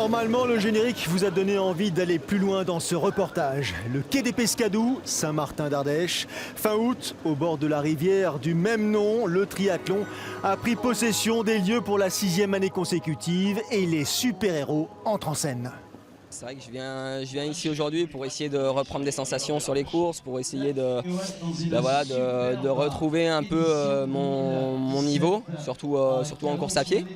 Normalement, le générique vous a donné envie d'aller plus loin dans ce reportage. Le quai des Pescadous, Saint-Martin d'Ardèche. Fin août, au bord de la rivière du même nom, le triathlon a pris possession des lieux pour la 6e année consécutive et les super-héros entrent en scène. C'est vrai que je viens ici aujourd'hui pour essayer de reprendre des sensations sur les courses, pour essayer de retrouver un peu mon niveau, surtout en course à pied.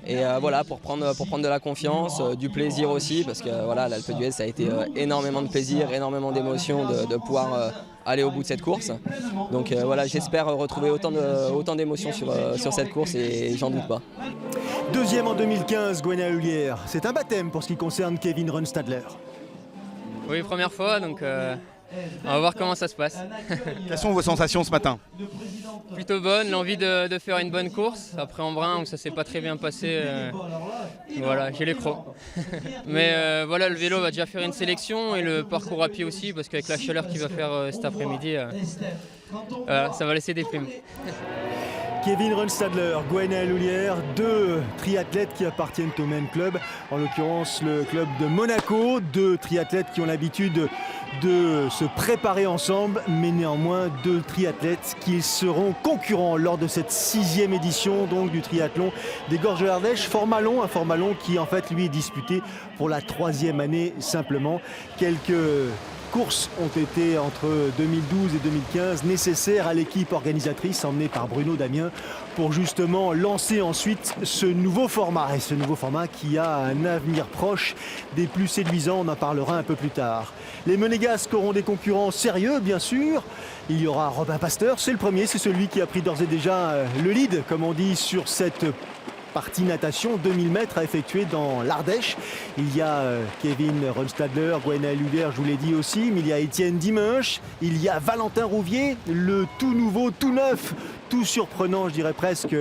Et voilà, pour prendre de la confiance, du plaisir aussi, parce que voilà, l'Alpe d'Huez, ça a été énormément de plaisir, énormément d'émotion de pouvoir aller au bout de cette course. Donc voilà, j'espère retrouver autant d'émotions sur cette course et j'en doute pas. Deuxième en 2015, Gwenaël Hulier. C'est un baptême pour ce qui concerne Kevin Rönnstadler. Oui, première fois, donc on va voir comment ça se passe. Quelles sont vos sensations ce matin? Plutôt bonne, l'envie de faire une bonne course. Après en brun, où ça s'est pas très bien passé, voilà, j'ai les crocs. Mais voilà, le vélo va déjà faire une sélection et le parcours à pied aussi, parce qu'avec la chaleur qu'il va faire cet après-midi, voilà, ça va laisser des plumes. Kevin Rönnstadler, Gwenaël Hulier, deux triathlètes qui appartiennent au même club, en l'occurrence le club de Monaco, deux triathlètes qui ont l'habitude de se préparer ensemble, mais néanmoins deux triathlètes qui seront concurrents lors de cette 6e édition donc, du triathlon des Gorges de l'Ardèche. Format long, un format long qui en fait lui est disputé pour la 3e année simplement. Quelques courses ont été entre 2012 et 2015 nécessaires à l'équipe organisatrice emmenée par Bruno Damien pour justement lancer ensuite ce nouveau format. Et ce nouveau format qui a un avenir proche des plus séduisants, on en parlera un peu plus tard. Les Monégasques auront des concurrents sérieux bien sûr. Il y aura Robin Pasteur, c'est le premier, c'est celui qui a pris d'ores et déjà le lead comme on dit sur cette partie natation, 2000 mètres à effectuer dans l'Ardèche. Il y a Kevin Rönnstadler, Gwenaël Hulier, je vous l'ai dit aussi, mais il y a Étienne Dimanche, il y a Valentin Rouvier, le tout nouveau, tout neuf, tout surprenant, je dirais presque,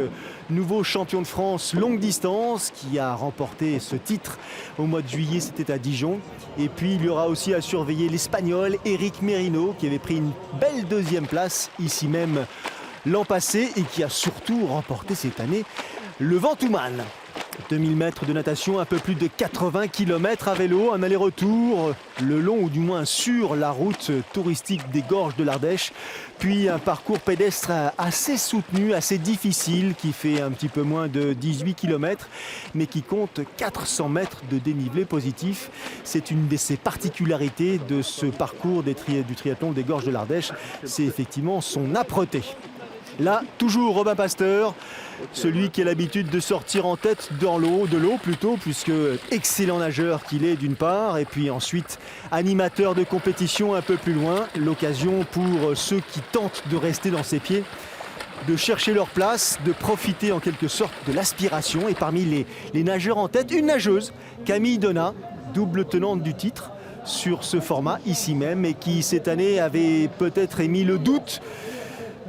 nouveau champion de France longue distance qui a remporté ce titre au mois de juillet, c'était à Dijon. Et puis il y aura aussi à surveiller l'Espagnol Eric Merino qui avait pris une belle 2e place ici même l'an passé et qui a surtout remporté cette année le Ventoux-Man. 2000 mètres de natation, un peu plus de 80 km à vélo, un aller-retour le long ou du moins sur la route touristique des Gorges de l'Ardèche. Puis un parcours pédestre assez soutenu, assez difficile qui fait un petit peu moins de 18 km mais qui compte 400 mètres de dénivelé positif. C'est une de ces particularités de ce parcours du triathlon des Gorges de l'Ardèche. C'est effectivement son âpreté. Là, toujours Robin Pasteur, celui qui a l'habitude de sortir en tête de l'eau plutôt, puisque excellent nageur qu'il est d'une part, et puis ensuite animateur de compétition un peu plus loin. L'occasion pour ceux qui tentent de rester dans ses pieds, de chercher leur place, de profiter en quelque sorte de l'aspiration. Et parmi les nageurs en tête, une nageuse, Camille Donat, double tenante du titre sur ce format ici même, et qui cette année avait peut-être émis le doute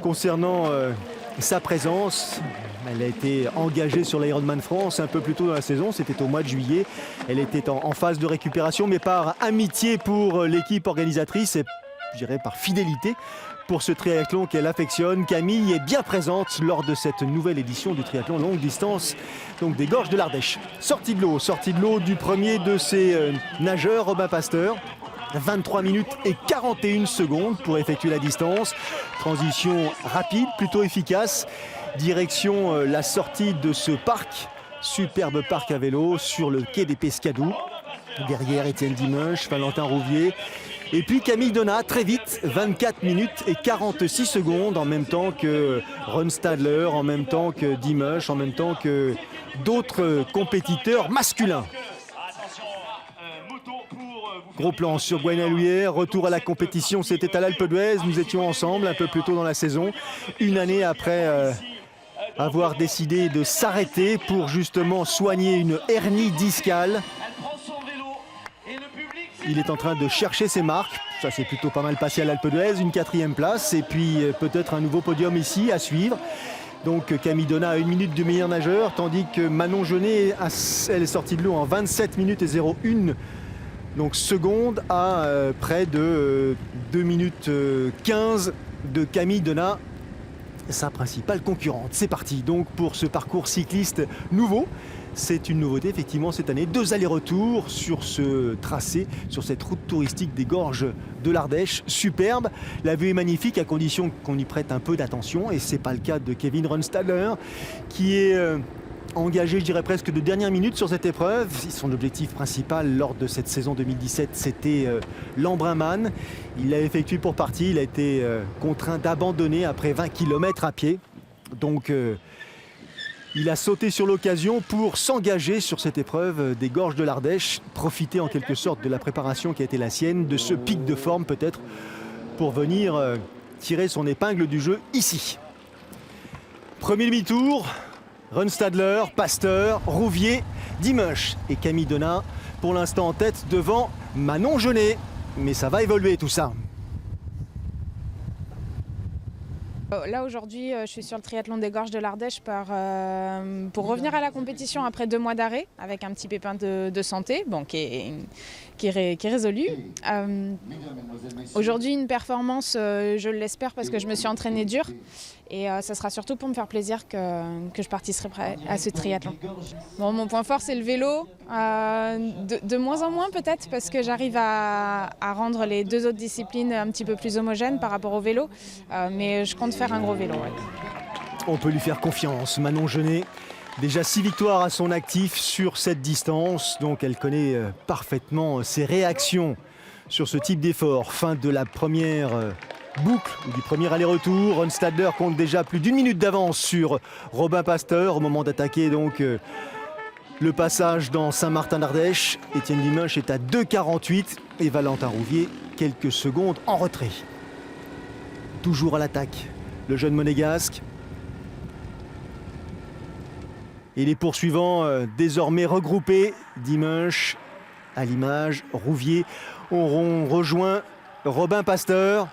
concernant sa présence. Elle a été engagée sur l'Ironman France un peu plus tôt dans la saison, c'était au mois de juillet. Elle était en phase de récupération, mais par amitié pour l'équipe organisatrice et je dirais par fidélité pour ce triathlon qu'elle affectionne, Camille est bien présente lors de cette nouvelle édition du triathlon longue distance donc des Gorges de l'Ardèche. Sortie de l'eau du premier de ces nageurs, Robin Pasteur. 23 minutes et 41 secondes pour effectuer la distance. Transition rapide, plutôt efficace. Direction la sortie de ce parc, superbe parc à vélo sur le quai des Pescadous. Derrière Étienne Dimanche, Valentin Rouvier. Et puis Camille Donat, très vite, 24 minutes et 46 secondes en même temps que Rönnstadler, en même temps que Dimanche, en même temps que d'autres compétiteurs masculins. Gros plan sur Gwenaël Hulier, retour à la compétition, c'était à l'Alpe d'Huez, nous étions ensemble un peu plus tôt dans la saison, une année après avoir décidé de s'arrêter pour justement soigner une hernie discale. Il est en train de chercher ses marques, ça s'est plutôt pas mal passé à l'Alpe d'Huez, une 4e place et puis peut-être un nouveau podium ici à suivre. Donc Camille Donat a 1 minute de meilleur nageur, tandis que Manon Jeunet, elle est sortie de l'eau en 27 minutes et 01 donc seconde à près de 2 minutes 15 de Camille Donat. sa principale concurrente. C'est parti donc pour ce parcours cycliste nouveau. C'est une nouveauté effectivement cette année, 2 allers-retours sur ce tracé, sur cette route touristique des gorges de l'Ardèche. Superbe, la vue est magnifique à condition qu'on y prête un peu d'attention et c'est pas le cas de Kevin Rønstadler qui est engagé, je dirais presque de dernière minute sur cette épreuve. Son objectif principal lors de cette saison 2017, c'était l'Embrunman. Il l'a effectué pour partie, il a été contraint d'abandonner après 20 km à pied. Donc il a sauté sur l'occasion pour s'engager sur cette épreuve des gorges de l'Ardèche, profiter en quelque sorte de la préparation qui a été la sienne, de ce pic de forme peut-être, pour venir tirer son épingle du jeu ici. Premier demi-tour, Rønstadler, Pasteur, Rouvier, Dimanche et Camille Donat pour l'instant en tête devant Manon Jeunet. Mais ça va évoluer tout ça. Là aujourd'hui je suis sur le triathlon des gorges de l'Ardèche pour revenir à la compétition après 2 mois d'arrêt avec un petit pépin de santé qui est résolu. Aujourd'hui une performance, je l'espère parce que je me suis entraînée dur et ça sera surtout pour me faire plaisir que je participerai à ce triathlon. Bon, mon point fort c'est le vélo, de moins en moins peut-être parce que j'arrive à rendre les 2 autres disciplines un petit peu plus homogènes par rapport au vélo, mais je compte faire un gros vélo. Ouais. On peut lui faire confiance, Manon Jeunet. Déjà 6 victoires à son actif sur cette distance, donc elle connaît parfaitement ses réactions sur ce type d'effort. Fin de la première boucle ou du premier aller-retour. Rønstadler compte déjà plus d'1 minute d'avance sur Robin Pasteur au moment d'attaquer donc le passage dans Saint-Martin-d'Ardèche. Étienne Dimanche est à 2,48 et Valentin Rouvier quelques secondes en retrait. Toujours à l'attaque, le jeune monégasque. Et les poursuivants désormais regroupés, Dimanche, à l'image, Rouvier, auront rejoint Robin Pasteur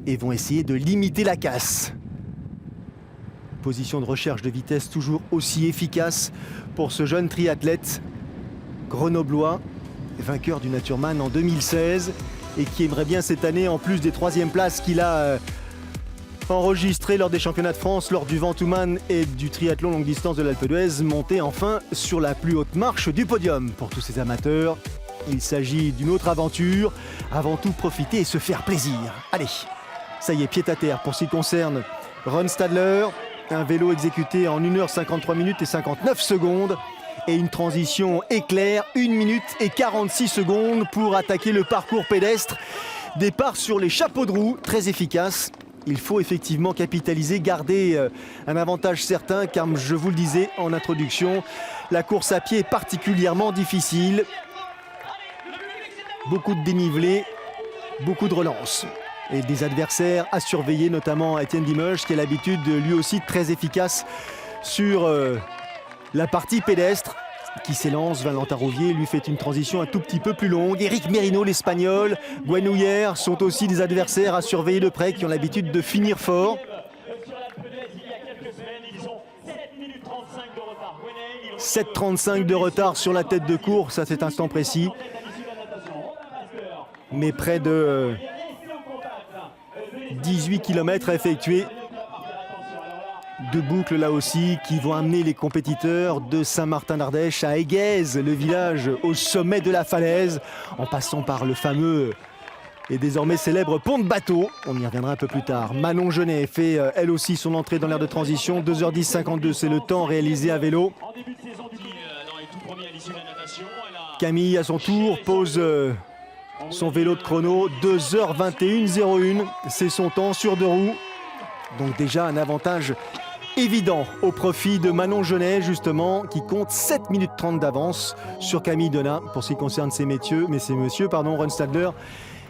et vont essayer de limiter la casse. Position de recherche de vitesse toujours aussi efficace pour ce jeune triathlète grenoblois, vainqueur du Naturman en 2016 et qui aimerait bien cette année, en plus des 3e places qu'il a enregistré lors des championnats de France, lors du Ventoux-Man et du triathlon longue distance de l'Alpe d'Huez, monter enfin sur la plus haute marche du podium. Pour tous ces amateurs, il s'agit d'une autre aventure, avant tout profiter et se faire plaisir. Allez, ça y est, pied à terre pour ce qui concerne Rønstadler, un vélo exécuté en 1h53 minutes et 59 secondes et une transition éclair, 1 minute et 46 secondes pour attaquer le parcours pédestre. Départ sur les chapeaux de roue, très efficace. Il faut effectivement capitaliser, garder un avantage certain, car je vous le disais en introduction, la course à pied est particulièrement difficile. Beaucoup de dénivelé, beaucoup de relance. Et des adversaires à surveiller, notamment Étienne Dimanche, qui a l'habitude lui aussi très efficace sur la partie pédestre. Qui s'élance, Valentin Rouvier lui fait une transition un tout petit peu plus longue. Eric Merino, l'Espagnol, Guenouiller sont aussi des adversaires à surveiller de près, qui ont l'habitude de finir fort. 7,35 de retard sur la tête de course à cet instant précis. Mais près de 18 km à effectuer. 2 boucles là aussi qui vont amener les compétiteurs de Saint-Martin-d'Ardèche à Aiguez, le village au sommet de la falaise, en passant par le fameux et désormais célèbre pont de bateau. On y reviendra un peu plus tard. Manon Jeunet fait elle aussi son entrée dans l'aire de transition. 2h10,52, c'est le temps réalisé à vélo. Camille à son tour pose son vélo de chrono. 2h21,01, c'est son temps sur 2 roues. Donc déjà un avantage évident au profit de Manon Jeunet, justement, qui compte 7 minutes 30 d'avance sur Camille Donat pour ce qui concerne ces messieurs. Rønstadler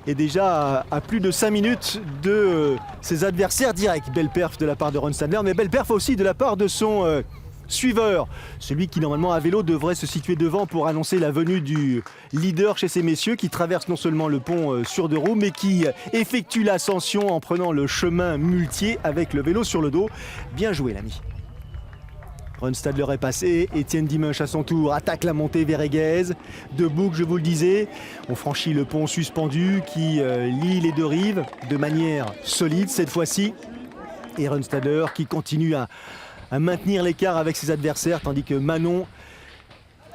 est déjà à plus de 5 minutes de ses adversaires directs. Belle perf de la part de Rønstadler, mais belle perf aussi de la part de son suiveur. Celui qui normalement à vélo devrait se situer devant pour annoncer la venue du leader chez ces messieurs, qui traverse non seulement le pont sur 2 roues, mais qui effectue l'ascension en prenant le chemin muletier avec le vélo sur le dos. Bien joué l'ami. Rønstadler est passé, Étienne Dimanche à son tour attaque la montée vers Aiguez. 2 boucles, je vous le disais. On franchit le pont suspendu qui lie les 2 rives de manière solide cette fois-ci. Et Rundstadler qui continue à maintenir l'écart avec ses adversaires, tandis que Manon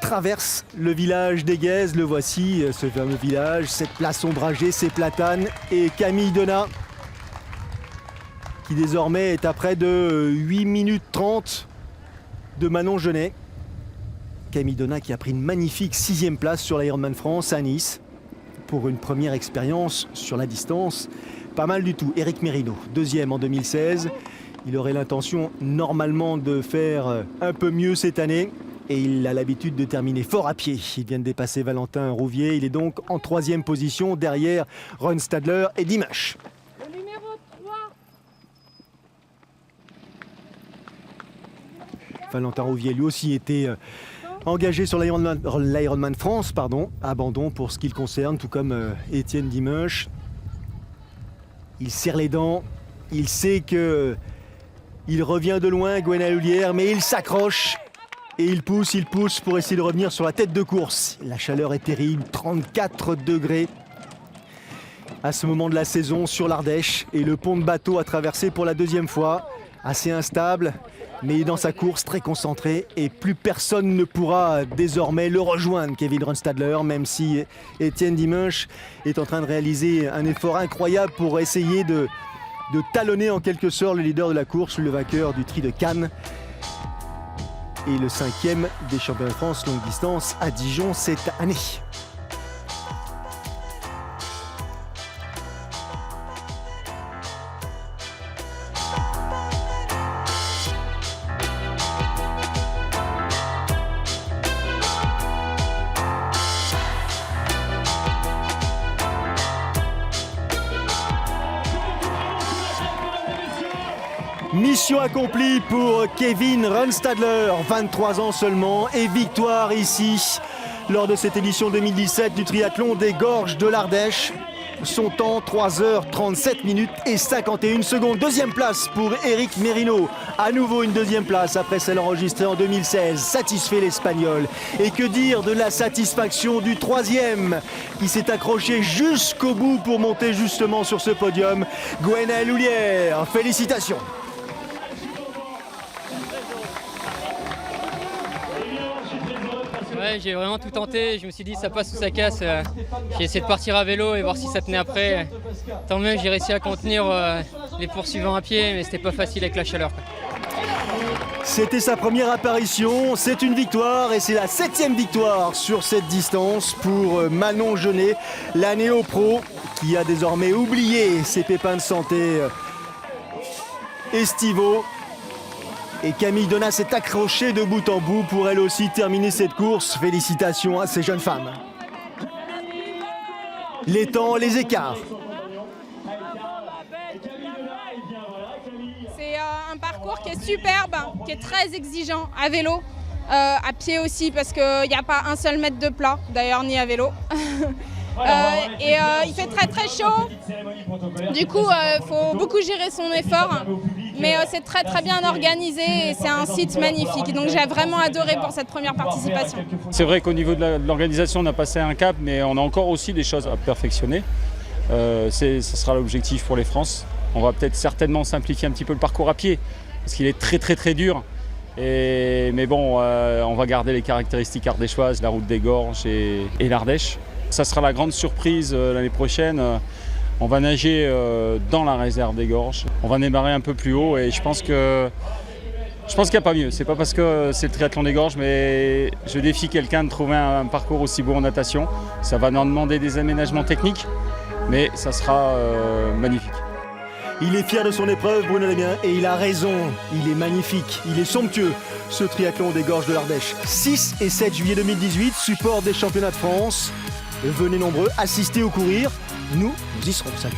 traverse le village d'Aiguez. Le voici, ce fameux village, cette place ombragée, ces platanes. Et Camille Donat, qui désormais est à près de 8 minutes 30 de Manon Genet. Camille Donat qui a pris une magnifique 6e place sur l'Ironman France à Nice pour une première expérience sur la distance. Pas mal du tout. Éric Mérino, 2e en 2016. Il aurait l'intention normalement de faire un peu mieux cette année. Et il a l'habitude de terminer fort à pied. Il vient de dépasser Valentin Rouvier. Il est donc en 3e position derrière Rundstadler et Dimash. Le numéro 3. Valentin Rouvier lui aussi était engagé sur l'Ironman France. Abandon pour ce qui le concerne, tout comme Étienne Dimash. Il serre les dents. Il sait qu'il revient de loin, Gwenaël Houlier, mais il s'accroche. Et il pousse pour essayer de revenir sur la tête de course. La chaleur est terrible, 34 degrés à ce moment de la saison sur l'Ardèche. Et le pont de bateau à traverser pour la 2e fois. Assez instable, mais dans sa course très concentré. Et plus personne ne pourra désormais le rejoindre, Kevin Rundstadler, même si Étienne Dimash est en train de réaliser un effort incroyable pour essayer de talonner en quelque sorte le leader de la course, le vainqueur du Tri de Cannes. Et le 5e des championnats de France longue distance à Dijon cette année. Mission accomplie pour Kevin Rundstadler, 23 ans seulement, et victoire ici lors de cette édition 2017 du triathlon des Gorges de l'Ardèche. Son temps 3h37 minutes et 51 secondes. 2e place pour Éric Mérino. À nouveau une 2e place après celle enregistrée en 2016. Satisfait l'Espagnol. Et que dire de la satisfaction du 3e qui s'est accroché jusqu'au bout pour monter justement sur ce podium. Gwenaël Houlier, félicitations. Ouais, j'ai vraiment tout tenté, je me suis dit ça passe ou ça casse. J'ai essayé de partir à vélo et voir si ça tenait après. Tant mieux, j'ai réussi à contenir les poursuivants à pied, mais c'était pas facile avec la chaleur. C'était sa première apparition, c'est une victoire et c'est la 7e victoire sur cette distance pour Manon Genet, la néo-pro qui a désormais oublié ses pépins de santé estivaux. Et Camille Donat s'est accrochée de bout en bout pour elle aussi terminer cette course. Félicitations à ces jeunes femmes. Les temps, les écarts. C'est un parcours qui est superbe, qui est très exigeant à vélo, à pied aussi parce qu'il n'y a pas un seul mètre de plat, d'ailleurs ni à vélo. Il fait très très chaud, du coup il faut beaucoup gérer son effort, mais c'est très très bien organisé et c'est un site magnifique, donc j'ai vraiment adoré pour cette première participation. C'est vrai qu'au niveau de l'organisation on a passé un cap, mais on a encore aussi des choses à perfectionner. Ce sera l'objectif pour les France. On va peut-être certainement simplifier un petit peu le parcours à pied, parce qu'il est très très très dur. Mais bon, on va garder les caractéristiques ardéchoises, la route des Gorges et l'Ardèche. Ça sera la grande surprise l'année prochaine. On va nager dans la réserve des Gorges. On va démarrer un peu plus haut et je pense qu'il n'y a pas mieux. C'est pas parce que c'est le triathlon des Gorges, mais je défie quelqu'un de trouver un parcours aussi beau en natation. Ça va nous demander des aménagements techniques, mais ça sera magnifique. Il est fier de son épreuve, Bruno Damien, et il a raison. Il est magnifique, il est somptueux, ce triathlon des Gorges de l'Ardèche. 6 et 7 juillet 2018, support des championnats de France. Venez nombreux, assistez ou courir. Nous y serons. Salut.